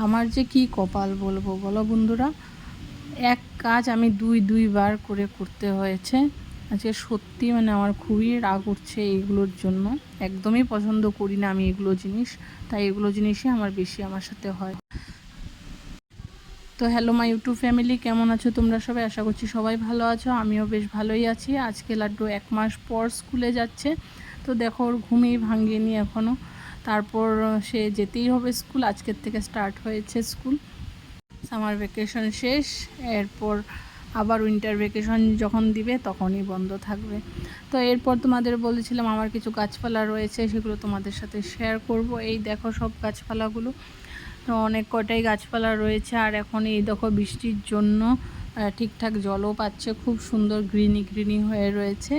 আমার যে কি কপাল বলবো বলো বন্ধুরা, এক কাজ আমি দুইবার করতে হয়েছে। আজকে সত্যি মানে আমার খুবই রাগ উঠছে এইগুলোর জন্য। একদমই পছন্দ করি না আমি এগুলো জিনিস, তাই এগুলো জিনিসই আমার বেশি আমার সাথে হয়। তো হ্যালো মাই ইউটিউব ফ্যামিলি, কেমন আছো তোমরা সবাই? আশা করছি সবাই ভালো আছো, আমিও বেশ ভালোই আছি। আজকে লাড্ডু 1 মাস পর স্কুলে যাচ্ছে। তো দেখো ওর ঘুমিয়ে ভাঙিনি এখনও, তারপর সে যেতেই হবে স্কুল। আজকের থেকে স্টার্ট হয়েছে স্কুল, সামার ভ্যাকেশন শেষ, এরপর আবার উইন্টার ভ্যাকেশন যখন দিবে তখনই বন্ধ থাকবে। তো এরপর তোমাদের বলেছিলাম আমার কিছু গাছপালা রয়েছে, সেগুলো তোমাদের সাথে শেয়ার করব। এই দেখো সব গাছপালাগুলো, তো অনেক কটাই গাছপালা রয়েছে। আর এখন এই দেখো বৃষ্টির জন্য ঠিকঠাক জলও পাচ্ছে, খুব সুন্দর গ্রিনি হয়ে রয়েছে।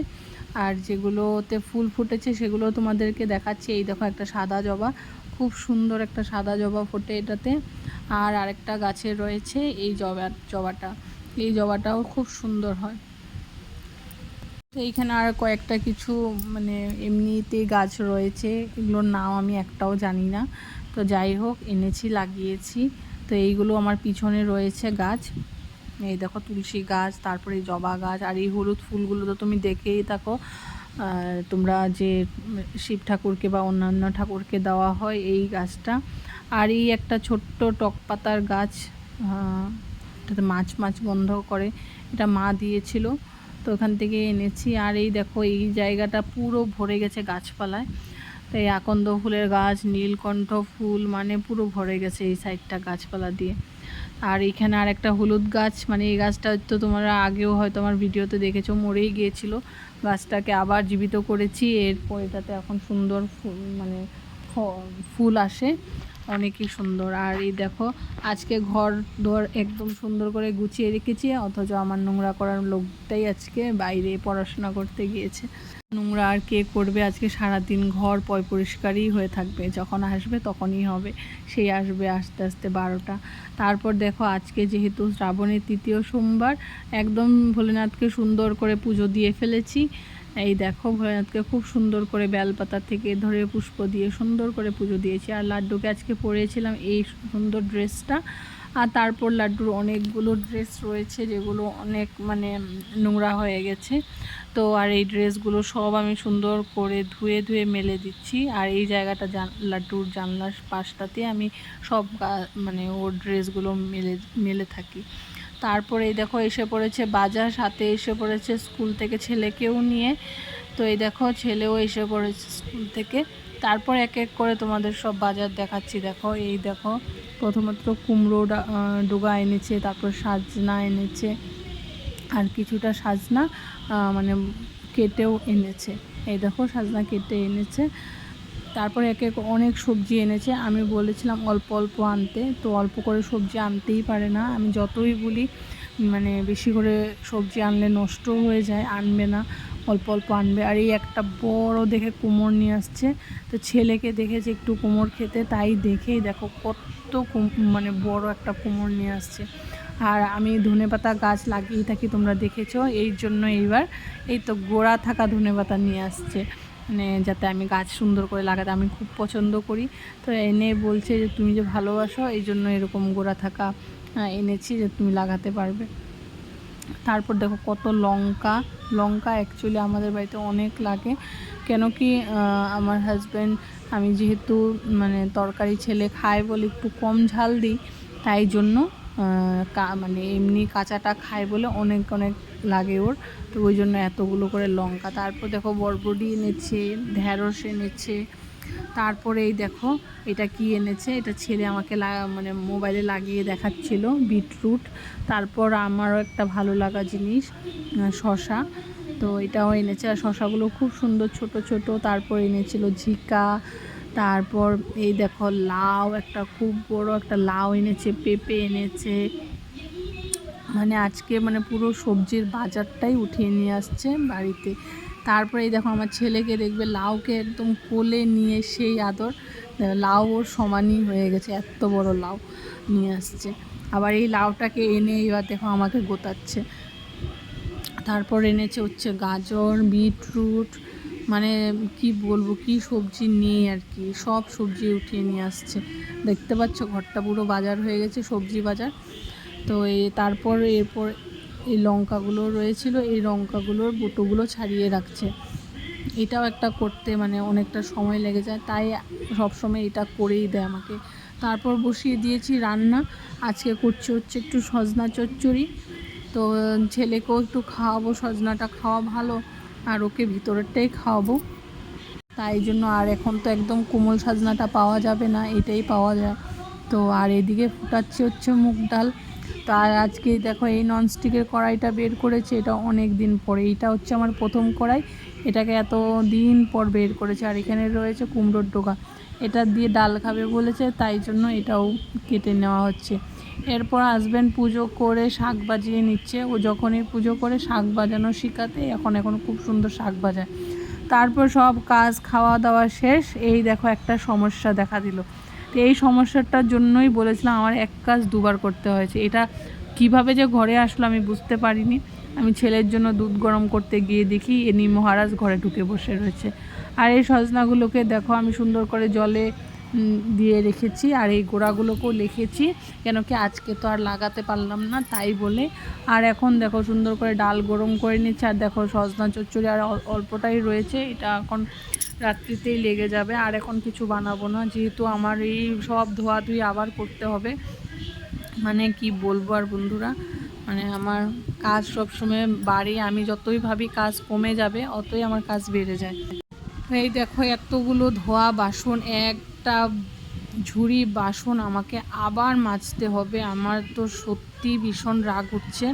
আর যেগুলোতে ফুল ফুটেছে সেগুলো তোমাদেরকে দেখাচ্ছি। এই দেখো একটা সাদা জবা, খুব সুন্দর একটা সাদা জবা ফোটে এটাতে। আর আরেকটা গাছে রয়েছে এই এই জবাটাও খুব সুন্দর হয়। তো এইখানে আর কয়েকটা কিছু মানে এমনিতে গাছ রয়েছে, এগুলোর নাম আমি একটাও জানি না। তো যাই হোক, এনেছি, লাগিয়েছি। তো এইগুলো আমার পিছনে রয়েছে গাছ। এই দেখো তুলসী গাছ, তারপরে জবা গাছ। আর এই হলুদ ফুলগুলো তো তুমি দেখেই থাকো, তোমরা যে শিব ঠাকুরকে বা অন্যান্য ঠাকুরকে দেওয়া হয় এই গাছটা। আর এই একটা ছোট্ট টক পাতার গাছ, এটাতে মাছ গন্ধ করে, এটা মা দিয়েছিল, তো ওখান থেকে এনেছি। আর এই দেখো এই জায়গাটা পুরো ভরে গেছে গাছপালায়। তো এই আকন্দ ফুলের গাছ, নীলকণ্ঠ ফুল, মানে পুরো ভরে গেছে এই সাইডটা গাছপালা দিয়ে। আর এইখানে আর একটা হলুদ গাছ, মানে এই গাছটা তো তোমরা আগেও হয়তো আমার ভিডিওতে দেখেছো, মরেই গিয়েছিল। গাছটাকে আবার জীবিত করেছি, এরপর এটাতে এখন সুন্দর মানে ফুল আসে, অনেকই সুন্দর। আর এই দেখো আজকে ঘর দর একদম সুন্দর করে গুছিয়ে রেখেছি, অথচ আমার নোংরা করার লোকটাই আজকে বাইরে পড়াশোনা করতে গিয়েছে। নোংরা আর কে করবে? আজকে সারাদিন ঘর পরিষ্কারই হয়ে থাকবে, যখন আসবে তখনই হবে। সেই আসবে আস্তে আস্তে 12টা। তারপর দেখো আজকে যেহেতু শ্রাবণের 3য় সোমবার, একদম ভোলেনাথকে সুন্দর করে পুজো দিয়ে ফেলেছি। এই দেখো ভোলেনাথকে খুব সুন্দর করে বেলপাতা থেকে ধরে পুষ্প দিয়ে সুন্দর করে পুজো দিয়েছি। আর লাড্ডুকে আজকে পরিয়েছিলাম এই সুন্দর ড্রেসটা। আর তারপর লাড্ডুর অনেকগুলো ড্রেস রয়েছে যেগুলো অনেক মানে নোংরা হয়ে গেছে। তো আর এই ড্রেসগুলো সব আমি সুন্দর করে ধুয়ে মেলে দিচ্ছি। আর এই জায়গাটা লাড্ডুর জানলার পাশটাতে আমি সব মানে ওর ড্রেসগুলো মেলে থাকি। তারপরে এই দেখো এসে পড়েছে বাজার, সাথে এসে পড়েছে স্কুল থেকে ছেলেকেও নিয়ে। তো এই দেখো ছেলেও এসে পড়েছে স্কুল থেকে। তারপর এক এক করে তোমাদের সব বাজার দেখাচ্ছি। দেখো এই দেখো প্রথমত কুমড়ো ডোগা এনেছে, তারপর সাজনা এনেছে, আর কিছুটা সাজনা মানে কেটেও এনেছে। এই দেখো সাজনা কেটে এনেছে। তারপরে এক এক অনেক সবজি এনেছে। আমি বলেছিলাম অল্প অল্প আনতে, তো অল্প করে সবজি আনতেই পারে না। আমি যতই বলি মানে বেশি করে সবজি আনলে নষ্ট হয়ে যায়, আনবে না, অল্প অল্প আনবে। আর এই একটা বড় দেখে কুমড় নিয়ে আসছে। তো ছেলেকে দেখেছে একটু কুমড় খেতে, তাই দেখেই দেখো কত মানে বড় একটা কুমড় নিয়ে আসছে। আর আমি ধনেপাতা গাছ লাগিয়ে থাকি, তোমরা দেখেছো, এই জন্য এইবার এই তো গোড়া থাকা ধনেপাতা নিয়ে আসছে, মানে যাতে আমি গাছ সুন্দর করে লাগাতে আমি খুব পছন্দ করি। তো এনে বলছে যে তুমি যে ভালোবাসো এই জন্য এরকম গোড়া থাকা এনেছি যে তুমি লাগাতে পারবে। তারপর দেখো কত লঙ্কা অ্যাকচুয়ালি আমাদের বাড়িতে অনেক লাগে, কেন কি আমার হাজব্যান্ড, আমি যেহেতু মানে তরকারি ছেলে খায় বলে একটু কম ঝাল দিই, তাই জন্য মানে এমনি কাঁচাটা খায় বলে অনেক লাগে ওর, তো ওই জন্য এতগুলো করে লঙ্কা। তারপর দেখো বরবটি এনেছে, ঢ্যাঁড়স এনেছে। তারপরে এই দেখো এটা কি এনেছে, এটা ছেলে আমাকে মানে মোবাইলে লাগিয়ে দেখাচ্ছিল, বিটরুট। তারপর আমারও একটা ভালো লাগা জিনিস শশা, তো এটাও এনেছে। আর শশাগুলো খুব সুন্দর ছোট ছোট। তারপর এনেছিল ঝিকা। তারপর এই দেখো লাউ, একটা খুব বড় একটা লাউ এনেছে, পেঁপে এনেছে। মানে আজকে মানে পুরো সবজির বাজারটাই উঠিয়ে নিয়ে আসছে বাড়িতে। তারপরে এই দেখো আমার ছেলেকে দেখবে লাউকে একদম কোলে নিয়ে সেই আদর, লাউ ওর সমানই হয়ে গেছে, এত বড় লাউ নিয়ে আসছে। আবার এই লাউটাকে এনে এবার দেখো আমাকে গোতাচ্ছে। তারপর এনেছে হচ্ছে গাজর, বিটরুট, মানে কি বলবো, কি সবজি নেই আর কি, সব সবজি উঠিয়ে নিয়ে আসছে। দেখতে পাচ্ছ ঘরটা পুরো বাজার হয়ে গেছে, সবজি বাজার। তো তারপর এরপর এই লঙ্কাগুলো রয়েছিল, এই লঙ্কাগুলোর বোটোগুলো ছাড়িয়ে রাখছে। এটাও একটা করতে মানে অনেকটা সময় লেগে যায়, তাই সব সময় এটা করেই দেয় আমাকে। তারপর বসিয়ে দিয়েছি রান্না। আজকে করছি হচ্ছে একটু সজনা চচ্চড়ি। তো ছেলেকেও একটু খাওয়াবো, সজনাটা খাওয়া ভালো, আর ওকে ভিতরেরটাই খাওয়াবো। তাই জন্য, আর এখন তো একদম কোমল সজনাটা পাওয়া যাবে না, এটাই পাওয়া যায়। তো আর এদিকে ফুটাচ্ছে হচ্ছে মুগ ডাল। তো আর আজকে দেখো এই ননস্টিকের কড়াইটা বের করেছে, এটা অনেক দিন পরে, এটা হচ্ছে আমার প্রথম কড়াই। এটাকে এত দিন পর বের করেছে। আর এখানে রয়েছে কুমড়োর ডোকা, এটা দিয়ে ডাল খাবে বলেছে, তাই জন্য এটাও কেটে নেওয়া হচ্ছে। এরপর হাজব্যান্ড পুজো করে শাক বাজিয়ে নিচ্ছে। ও যখনই পুজো করে শাক বাজানো শেখাতে, এখন খুব সুন্দর শাক বাজায়। তারপর সব কাজ খাওয়া দাওয়া শেষ। এই দেখো একটা সমস্যা দেখা দিল। তো এই সমস্যাটার জন্যই বলেছিলাম আমার এক কাজ দুবার করতে হয়েছে। এটা কিভাবে যে ঘরে আসলো আমি বুঝতে পারিনি। আমি ছেলের জন্য দুধ গরম করতে গিয়ে দেখি এনি মহারাজ ঘরে ঢুকে বসে রয়েছে। আর এই সজনাগুলোকে দেখো আমি সুন্দর করে জলে দিয়ে রেখেছি, আর এই গোড়াগুলোকেও রেখেছি, কেন কি আজকে তো আর লাগাতে পারলাম না, তাই বলে। আর এখন দেখো সুন্দর করে ডাল গরম করে নিচ্ছে। আর দেখো সজনা চচ্চড়ি আর অল্পটাই রয়েছে, এটা এখন রাত্রিতেই লেগে যাবে। আর এখন কিছু বানাবো না, যেহেতু আমার এই সব ধোয়াধুয়ি আবার করতে হবে। মানে কি বলবো আর বন্ধুরা, মানে আমার কাজ সবসময় বাড়ে, আমি যতই ভাবি কাজ কমে যাবে, অতই আমার কাজ বেড়ে যায়। এই দেখো এতগুলো ধোয়া বাসন, একটা ঝুড়ি বাসন আমাকে আবার মাজতে হবে। আমার তো সত্যি ভীষণ রাগ উঠছে,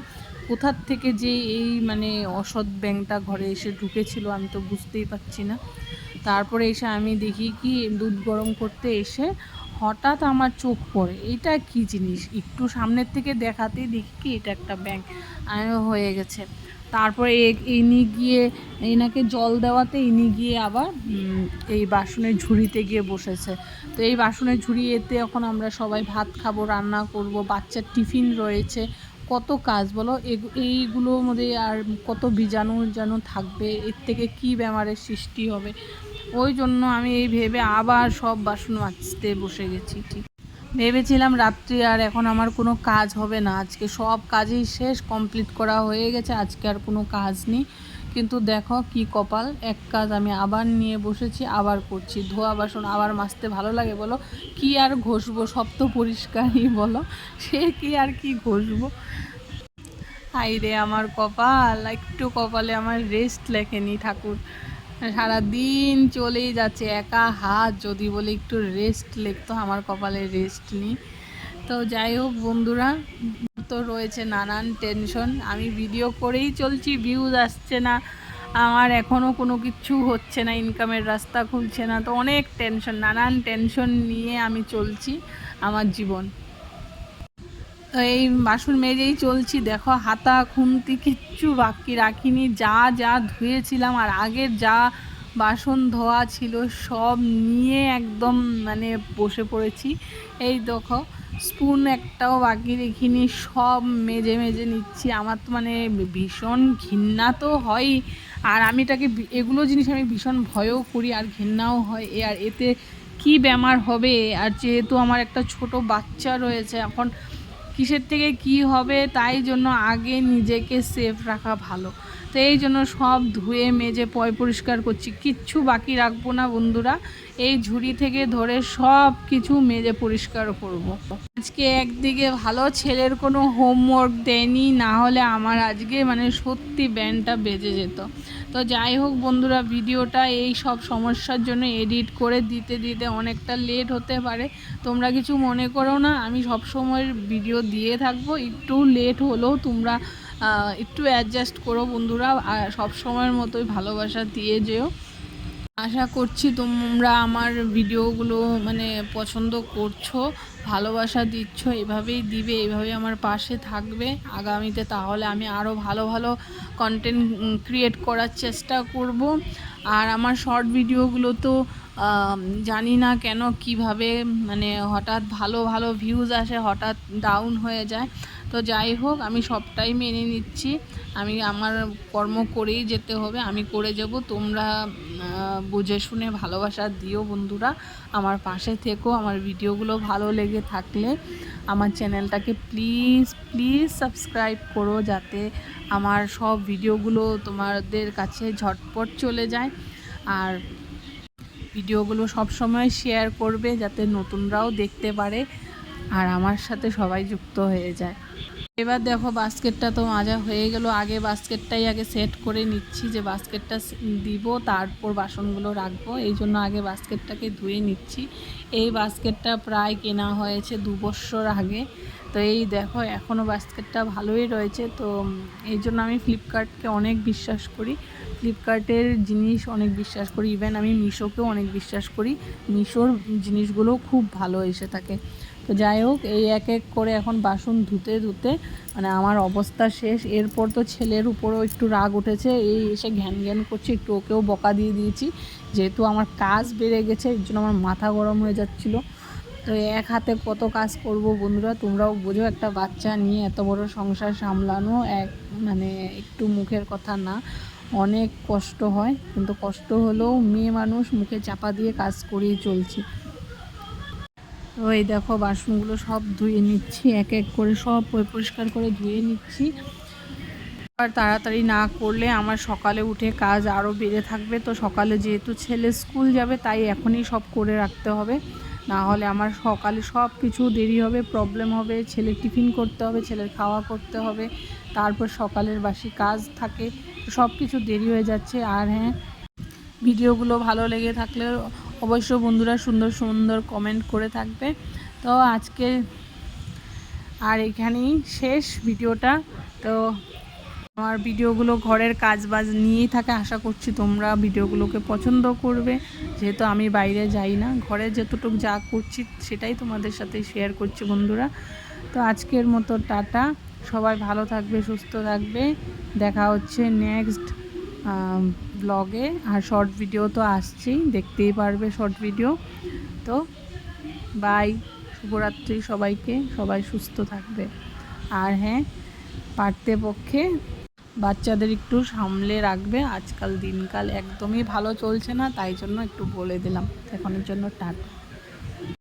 কোথার থেকে যে এই মানে অসৎ ব্যাঙটা ঘরে এসে ঢুকেছিল আমি তো বুঝতেই পারছি না। তারপরে এসে আমি দেখি কি দুধ গরম করতে এসে হঠাৎ আমার চোখ পড়ে, এটা কি জিনিস, একটু সামনের থেকে দেখাতেই দেখি কি এটা একটা ব্যাঙ হয়ে গেছে। তারপরে ইনি গিয়ে এনাকে জল দেওয়াতে ইনি গিয়ে আবার এই বাসনের ঝুড়িতে গিয়ে বসেছে। তো এই বাসনের ঝুড়ি এতে এখন আমরা সবাই ভাত খাবো, রান্না করব, বাচ্চার টিফিন রয়েছে, কত কাজ বলো। এইগুলোর মধ্যে আর কত বীজাণু যেন থাকবে, এর থেকে কি বেমারের সৃষ্টি হবে। ওই জন্য আমি এই ভেবে আবার সব বাসন মাজতে বসে গেছি। ঠিক ভেবেছিলাম রাত্রি আর এখন আমার কোনো কাজ হবে না, আজকে সব কাজই শেষ, কমপ্লিট করা হয়ে গেছে, আজকে আর কোনো কাজ নেই। কিন্তু দেখো কি কপাল, এক কাজ আমি আবার নিয়ে বসেছি, আবার করছি। ধোয়া বাসন আবার মাজতে ভালো লাগে বলো, কি আর ঘষবো, সব তো পরিষ্কারই বলো, সে কি আর কি ঘষবো। হাই রে আমার কপাল, একটু কপালে আমার রেস্ট লেখেনি ঠাকুর, সারাদিন চলেই যাচ্ছে, একা হাত যদি বলে একটু রেস্ট লিখতো, আমার কপালে রেস্ট নেই। তো যাই হোক বন্ধুরা, তো রয়েছে নানান টেনশন, আমি ভিডিও করেই চলছি, ভিউজ আসছে না আমার, এখনও কোনো কিছু হচ্ছে না, ইনকামের রাস্তা খুলছে না, তো অনেক টেনশন, নানান টেনশন নিয়ে আমি চলছি আমার জীবন। তো এই বাসন মেজেই চলছি, দেখো হাতা খুন্তি কিচ্ছু বাকি রাখিনি, যা যা ধুয়েছিলাম আর আগের যা বাসন ধোয়া ছিল সব নিয়ে একদম মানে বসে পড়েছি। এই দেখো স্পুন একটাও বাকি রেখিনি, সব মেজে মেজে নিচ্ছি। আমার তো মানে ভীষণ ঘৃণা তো হয়ই, আর আমি এটাকে এগুলো জিনিস আমি ভীষণ ভয়ও করি আর ঘৃণাও হয়। আর এতে কি বেমার হবে, আর যেহেতু আমার একটা ছোট বাচ্চা রয়েছে, এখন কিসের থেকে কি হবে, তাই জন্য আগে নিজেকে সেফ রাখা ভালো। তো এই জন্য সব ধুয়ে মেজে পরিষ্কার করছি, কিচ্ছু বাকি রাখবো না বন্ধুরা, এই ঝুড়ি থেকে ধরে সব কিছু মেজে পরিষ্কার করব। আজকে একদিকে ভালো ছেলের কোনো হোমওয়ার্ক দেয়নি, না হলে আমার আজকে মানে সত্যি ব্যান্ডটা বেজে যেত। তো যাই হোক বন্ধুরা, ভিডিওটা এই সব সমস্যার জন্য এডিট করে দিতে দিতে অনেকটা লেট হতে পারে, তোমরা কিছু মনে করো না, আমি সব সময়ের ভিডিও দিয়ে থাকবো, একটু লেট হলেও তোমরা একটু অ্যাডজাস্ট করো বন্ধুরা, সব সময়ের মতোই ভালোবাসা দিয়ে যেও। আশা করছি তোমরা আমার ভিডিওগুলো মানে পছন্দ করছো, ভালোবাসা দিচ্ছ, এভাবেই দিবে, এভাবেই আমার পাশে থাকবে আগামীতে, তাহলে আমি আরও ভালো ভালো কন্টেন্ট ক্রিয়েট করার চেষ্টা করব। আর আমার শর্ট ভিডিওগুলো তো জানি না কেন কিভাবে মানে হঠাৎ ভালো ভালো ভিউজ আসে, হঠাৎ ডাউন হয়ে যায়। তো যাই হোক আমি সবটাই মেনে নিচ্ছি, আমি আমার কর্ম করেই যেতে হবে, আমি করে যাব, তোমরা বুঝে শুনে ভালোবাসা দিও বন্ধুরা, আমার পাশে থেকো। আমার ভিডিওগুলো ভালো লেগে থাকলে আমার চ্যানেলটাকে প্লিজ প্লিজ সাবস্ক্রাইব করো, যাতে আমার সব ভিডিওগুলো তোমাদের কাছে ঝটপট চলে যায়। আর ভিডিওগুলো সব সময় শেয়ার করবে, যাতে নতুনরাও দেখতে পারে আর আমার সাথে সবাই যুক্ত হয়ে যায়। এবার দেখো বাস্কেটটা তো মাজা হয়ে গেল। আগে বাস্কেটটাই আগে সেট করে নিচ্ছি, যে বাস্কেটটা দিব তারপর বাসনগুলো রাখবো, এই জন্য আগে বাস্কেটটাকে ধুয়ে নিচ্ছি। এই বাস্কেটটা প্রায় কেনা হয়েছে 2 বছর আগে। তো এই দেখো এখনও বাস্কেটটা ভালোই রয়েছে। তো এই জন্য আমি ফ্লিপকার্টকে অনেক বিশ্বাস করি, ফ্লিপকার্টের জিনিস অনেক বিশ্বাস করি। ইভেন আমি মিশোকেও অনেক বিশ্বাস করি, মিশোর জিনিসগুলো খুব ভালো এসে থাকে। তো যাই হোক, এই এক এক করে এখন বাসন ধুতে ধুতে মানে আমার অবস্থা শেষ। এরপর তো ছেলের উপরেও একটু রাগ উঠেছে, এই এসে ঘ্যান ঘ্যান করছে, একটু ওকেও বকা দিয়ে দিয়েছি, যেহেতু আমার কাজ বেড়ে গেছে, এর জন্য আমার মাথা গরম হয়ে যাচ্ছিলো। তো এক হাতে কত কাজ করব বন্ধুরা, তোমরাও বোঝো, একটা বাচ্চা নিয়ে এত বড় সংসার সামলানো মানে একটু মুখের কথা না, অনেক কষ্ট হয়। কিন্তু কষ্ট হলেও মেয়ে মানুষ, মুখে চাপা দিয়ে কাজ করেই চলছি। তো এই দেখো বাসনগুলো সব ধুয়ে নিচ্ছি, এক এক করে সব পরিষ্কার করে ধুয়ে নিচ্ছি। আর তাড়াতাড়ি না করলে আমার সকালে উঠে কাজ আরও বেড়ে থাকবে। তো সকালে যেহেতু ছেলে স্কুল যাবে, তাই এখনই সব করে রাখতে হবে, না হলে আমার সকালে সব কিছু দেরি হবে, প্রবলেম হবে। ছেলের টিফিন করতে হবে, ছেলের খাওয়া করতে হবে, তারপর সকালের বাসি কাজ থাকে, সব কিছু দেরি হয়ে যাচ্ছে। আর হ্যাঁ, ভিডিওগুলো ভালো লেগে থাকলে অবশ্যই বন্ধুরা সুন্দর সুন্দর কমেন্ট করে থাকবে। তো আজকে আর এখানেই শেষ ভিডিওটা। তো আমার ভিডিওগুলো ঘরের কাজবাজ নিয়েই থাকে, আশা করছি তোমরা ভিডিওগুলোকে পছন্দ করবে, যেহেতু আমি বাইরে যাই না, ঘরে যতটুকু যা করছি সেটাই তোমাদের সাথে শেয়ার করছি বন্ধুরা। তো আজকের মতো টাটা, সবাই ভালো থাকবে, সুস্থ থাকবে, দেখা হচ্ছে নেক্সট ব্লগে। আর শর্ট ভিডিও তো আসছেই, দেখতেই পারবে শর্ট ভিডিও। তো বাই, শুভরাত্রি সবাইকে, সবাই সুস্থ থাকবে। আর হ্যাঁ, পারতে পক্ষে বাচ্চাদের একটু সামলে রাখবে, আজকাল দিনকাল একদমই ভালো চলছে না, তাই জন্য একটু বলে দিলাম। এখনের জন্য টাটা।